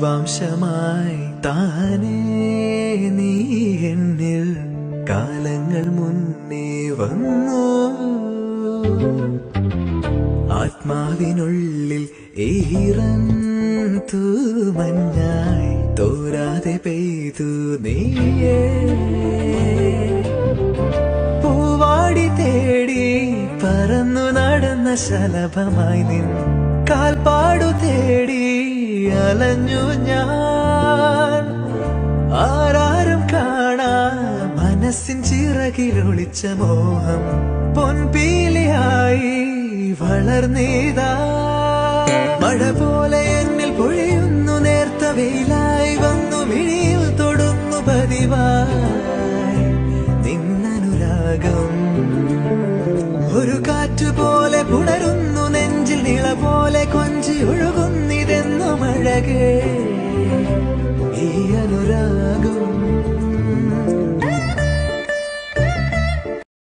പൂർവാംശമായി താനേ നീ എന്നിൽ കാലങ്ങൾ മുന്നേ വന്നു. ആത്മാവിനുള്ളിൽ ഈറൻ തൂമഞ്ഞായി തോരാതെ പെയ്തു നീയേ. പൂവാടി തേടി പറന്നു നടന്ന ശലഭമായി നിൻ കാൽപ്പാടു തേടി അലഞ്ഞു ഞാൻ. ആരാരും കാണാ മനസ്സിൻ ചിറകിലൊളിച്ച മോഹം പൊൻപീലിയായി വളർന്നീതാ. മഴ പോലെ എന്നിൽ പൊഴിയുന്നു, നേർത്ത വെയിലായി വന്നു മിഴിയിൽ തൊടുന്നു പതിവായി നിന്നനുരാഗം. ഒരു കാറ്റുപോലെ പുണരുന്നു നെഞ്ചിൽ, നിള പോലെ കൊഞ്ചി ഒഴുകുന്നിതെന്നു മഴകേ ഈ അനുരാഗം.